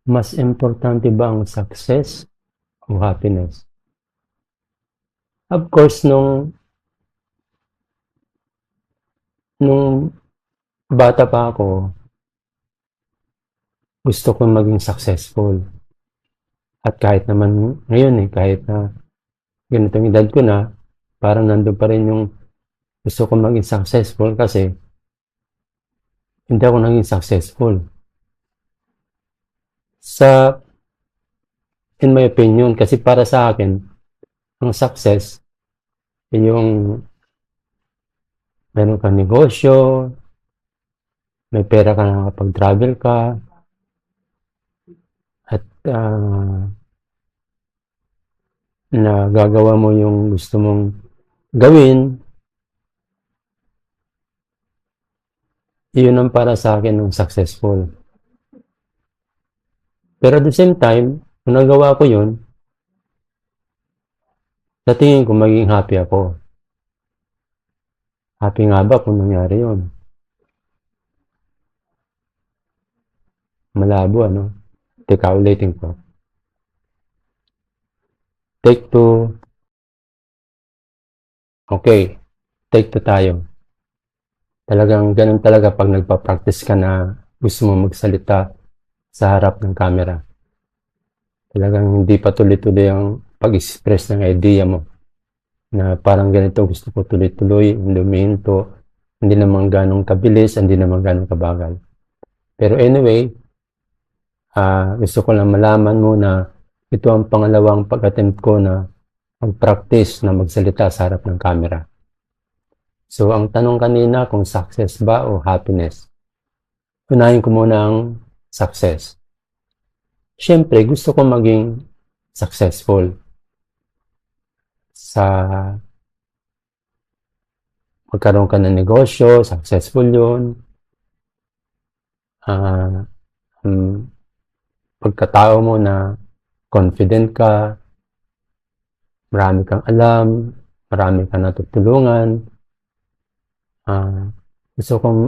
Mas importante ba ang success o happiness? Of course, nung bata pa ako, gusto ko maging successful. At kahit naman ngayon kahit na ganitong edad ko na, parang nandun pa rin yung gusto ko maging successful kasi hindi ako naging successful. Sa, in my opinion, kasi para sa akin, ang success, yung meron kang negosyo, may pera ka na kapag travel ka, at nagagawa mo yung gusto mong gawin, yun ang para sa akin ng successful. Pero at the same time, kung nagawa ko yun, sa tingin ko maging happy ako. Happy nga ba kung nangyari yun? Malabo, ano? Teka, ulitin ko. Take two. Okay. Take two tayo. Talagang ganun talaga pag nagpa-practice ka na gusto mo magsalita sa harap ng camera. Talagang hindi pa tuloy-tuloy ang pag-express ng idea mo. Na parang ganito gusto ko tuloy-tuloy, hindi humihinto, hindi naman ganong kabilis, hindi naman ganong kabagal. Pero anyway, gusto ko lang malaman mo na ito ang pangalawang pag-attempt ko na mag-practice na magsalita sa harap ng camera. So, ang tanong kanina kung success ba o happiness. Unahin ko muna ang success. Siyempre, gusto ko maging successful sa magkaroon ka ng negosyo, successful yun. Pagkatao mo na confident ka, marami kang alam, marami kang natutulungan. Gusto kong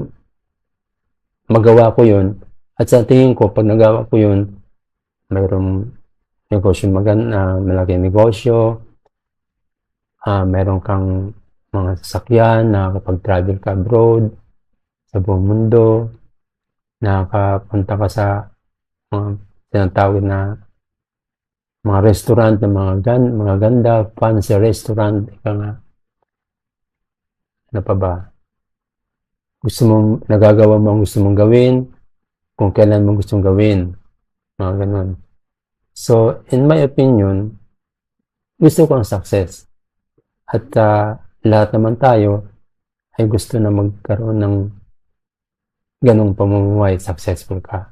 magawa ko yun. At sa tingin ko, pag nagawa ko yun, mayroong negosyo malaking negosyo, meron kang mga sasakyan, nakakapag-travel ka abroad, sa buong mundo, nakakapunta ka sa mga tinatawag na mga restaurant na mga ganda, fancy restaurant, ika nga. Ano pa ba? Nagagawa mo ang gusto mong gawin, kung kailan mo gustong gawin, mga ganun. So, in my opinion, gusto ko ang success. At lahat naman tayo ay gusto na magkaroon ng ganong pamumuhay, successful ka.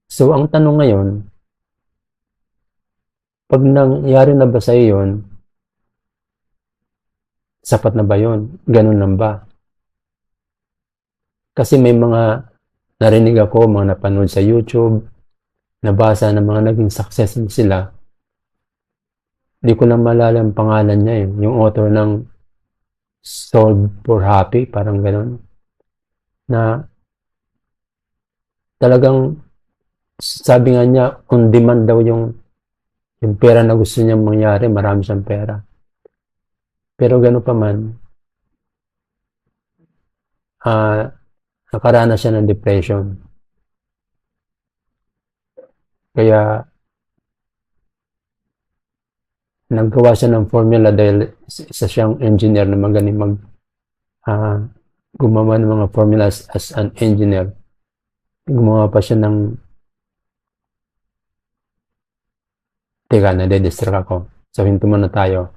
So, ang tanong ngayon, pag nangyari na ba sa'yo yun, sapat na ba yun? Ganun lang ba? Kasi may mga narinig ako, mga napanood sa YouTube, nabasa na mga naging successful sila. Hindi ko lang malala ang pangalan niya eh. Yung author ng Solve for Happy, parang ganun. Na talagang sabi nga niya, on demand daw yung pera na gusto niyang mangyari, marami siyang pera. Pero gano'n pa man, nakaranas siya ng depression. Kaya naggawa siya ng formula dahil isa siyang engineer na magaling gumawa ng mga formulas as an engineer. Gumawa pa siya ng teka, nade-distract ako. So, hinto muna tayo.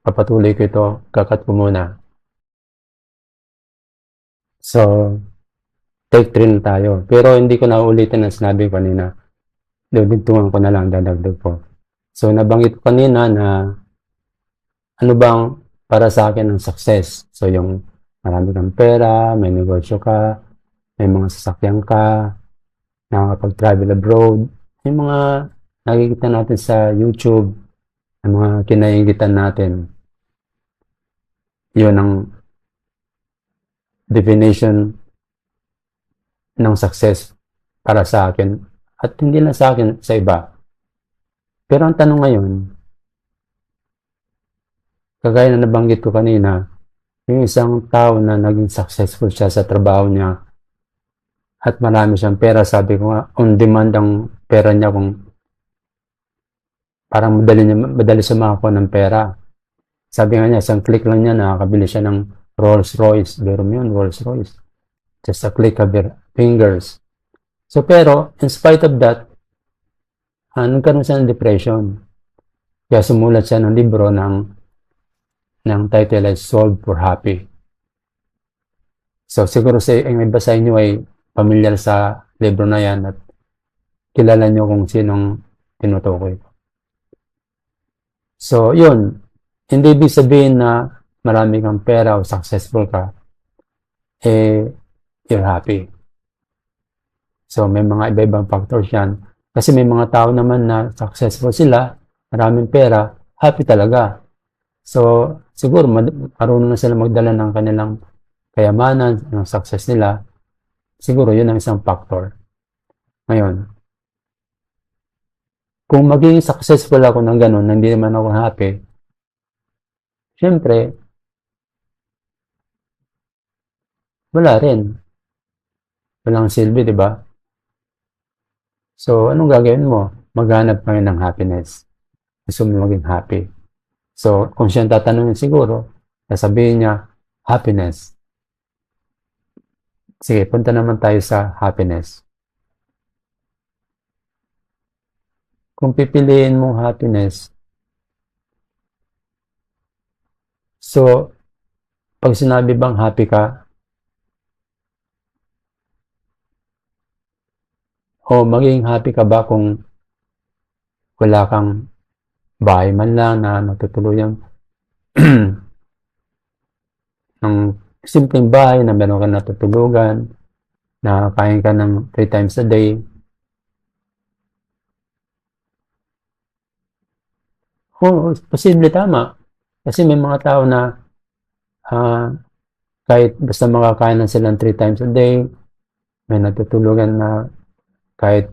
Papatuloy ko ito. Kakat ko muna. So, take 3 na tayo. Pero hindi ko na ulitin ang sinabi ko kanina. Dugtungan ko na lang, dadagdag ko. So, nabanggit ko kanina na ano bang para sa akin ang success. So, yung marami kang pera, may negosyo ka, may mga sasakyan ka, nakakapag-travel abroad, yung mga nakikita natin sa YouTube, ang mga kinaigitan natin. Yun ang definition ng success para sa akin at hindi lang sa akin, sa iba. Pero ang tanong ngayon, kagaya na nabanggit ko kanina, yung isang tao na naging successful siya sa trabaho niya at marami siyang pera, sabi ko nga, on demand ang pera niya kung parang madali siya makakuha ng pera. Sabi nga niya, isang click lang niya, nakakabili siya ng Rolls Royce. Pero mo yun, Rolls Royce. Just a click of your fingers. So, pero, in spite of that, nagkaroon siya ng depression. Kaya sumulat siya ng libro ng title ay Solve for Happy. So, siguro ang iba sa inyo ay familiar sa libro na yan at kilala nyo kung sinong tinutukoy. So, yun. Hindi ibig sabihin na marami kang pera o successful ka, you're happy. So, may mga iba-ibang factors yan. Kasi may mga tao naman na successful sila, maraming pera, happy talaga. So, siguro marunong na sila magdala ng kanilang kayamanan, ng success nila. Siguro yun ang isang factor. Ngayon, kung maging successful ako ng ganun, hindi naman ako happy, syempre, wala rin. Walang silbi, di ba? So, anong gagawin mo? Maghanap ngayon ng happiness. Gusto mo maging happy. So, kung siya tatanungin siguro, sasabihin niya, happiness. Sige, punta naman tayo sa happiness. Kung pipiliin mong happiness, so, pag sinabi bang happy ka, o maging happy ka ba kung wala kang bahay man lang na natutuluyan ng simpleng bahay na meron ka natutulugan, na kain ka ng 3 times a day. Oo, posible, tama. Kasi may mga tao na kahit basta makakain lang sila 3 times a day, may natutulugan na kahit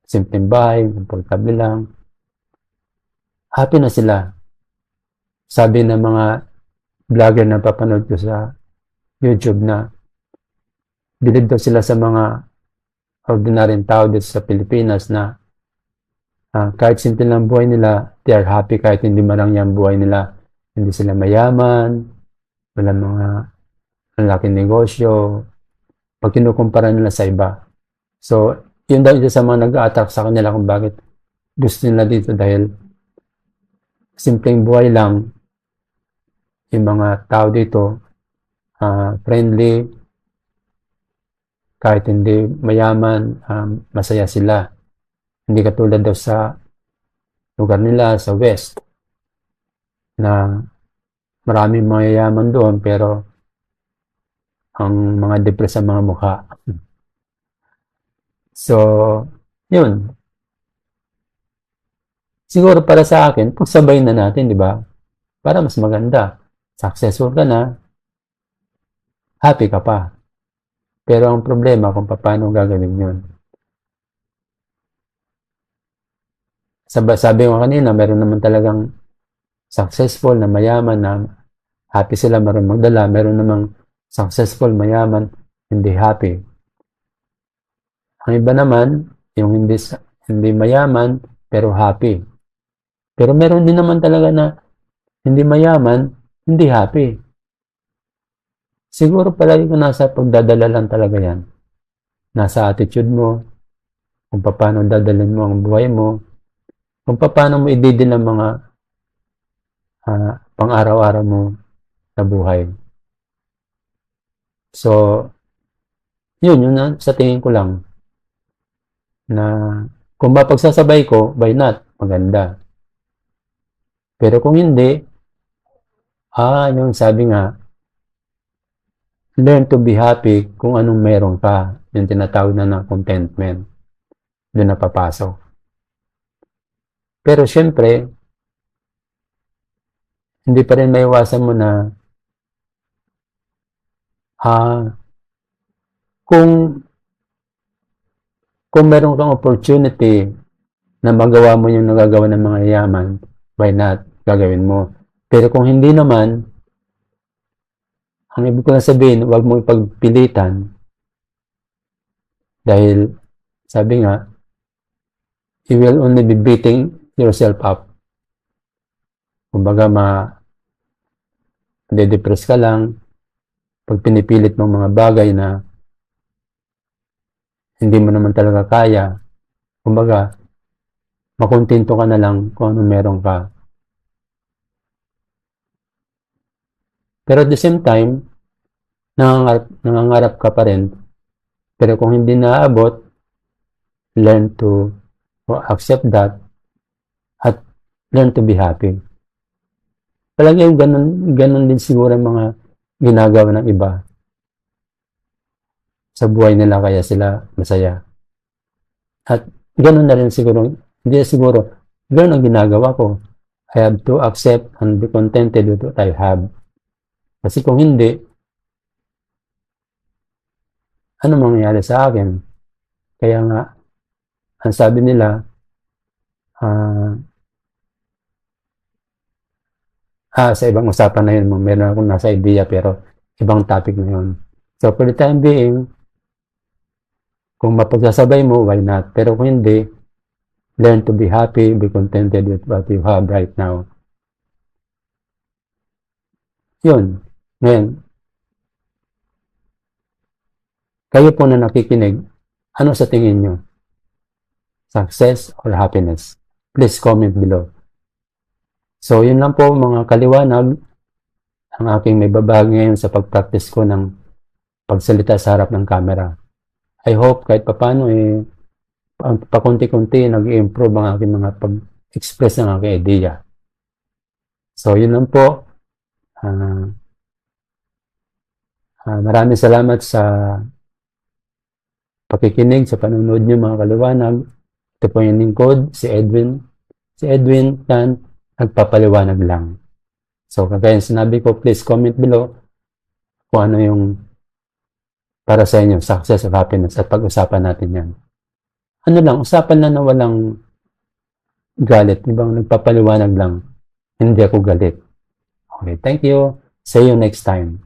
simpleng bahay, komportable lang, happy na sila. Sabi ng mga vlogger na papanood ko sa YouTube na bilib daw sila sa mga ordinaryong tao dito sa Pilipinas na kahit simple lang buhay nila, they are happy kahit hindi marangya ang buhay nila. Hindi sila mayaman, walang mga malaking negosyo, pag kinukumpara nila sa iba. So, yun daw isa sa mga nag-a-attract sa kanila kung bakit gusto nila dito dahil simpleng buhay lang, yung mga tao dito, friendly, kahit hindi mayaman, masaya sila. Hindi katulad daw sa lugar nila, sa West, na maraming mayayaman doon pero ang mga depressed ang mga mukha. So, yun. Siguro para sa akin, pagsabay na natin, di ba? Para mas maganda. Successful ka na, happy ka pa. Pero ang problema kung paano gagawin yun. Sabi ko kanina, meron naman talagang successful na mayaman na happy sila, marunong magdala. Meron namang successful, mayaman, hindi happy. Ang iba naman, yung hindi mayaman, pero happy. Pero meron din naman talaga na hindi mayaman, hindi happy. Siguro palagi ko nasa pagdadala lang talaga yan. Nasa attitude mo, kung paano dadalhin mo ang buhay mo, kung paano mo ididin ang mga pang-araw-araw mo na buhay. So, yun sa tingin ko lang na kung mapagsasabay ko, why not? Maganda. Pero kung hindi, yung sabi nga, learn to be happy kung anong meron ka. Yung tinatawag na contentment. Doon na papasok. Pero syempre, hindi pa rin maiwasan mo na kung Kung meron kang opportunity na magawa mo yung nagagawa ng mga yaman, why not? Gagawin mo. Pero kung hindi naman, ang ibig ko na sabihin, huwag mo ipagpilitan dahil sabi nga, you will only be beating yourself up. Kumbaga, de-depress ka lang pag pinipilit mong mga bagay na hindi mo naman talaga kaya. Kumbaga, makontento ka na lang kung ano meron ka. Pero at the same time, nangangarap ka pa rin. Pero kung hindi naaabot, learn to accept that at learn to be happy. Palagi ganun din siguro mga ginagawa ng iba sa buhay nila kaya sila masaya. At ganun na rin siguro, hindi siguro, ganun ang ginagawa ko. I have to accept and be contented with what I have. Kasi kung hindi, ano mangyayari sa akin? Kaya nga, ang sabi nila, sa ibang usapan na yun, meron akong nasa idea pero ibang topic na yun. So for the time being, kung mapagsasabay mo, why not? Pero kung hindi, learn to be happy, be contented with what you have right now. Yun. Ngayon, kayo po na nakikinig, ano sa tingin nyo? Success or happiness? Please comment below. So, yun lang po mga kaliwanag ang aking may babahagi ngayon sa pag-practice ko ng pagsalita sa harap ng camera. I hope kahit papano pakunti-kunti nag-improve ang aking mga pag-express ng aking idea. So, yun lang po. Maraming salamat sa pakikinig, sa panonood nyo mga kaliwanag. Ito po yung lingkod, si Edwin. Si Edwin Tan, nagpapaliwanag lang. So, kagaya sinabi ko, please comment below kung ano yung para sa inyo, success or happiness, at pag-usapan natin yan. Ano lang, usapan lang na walang galit. Ibang nagpapaliwanag lang. Hindi ako galit. Okay, thank you. See you next time.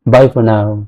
Bye for now.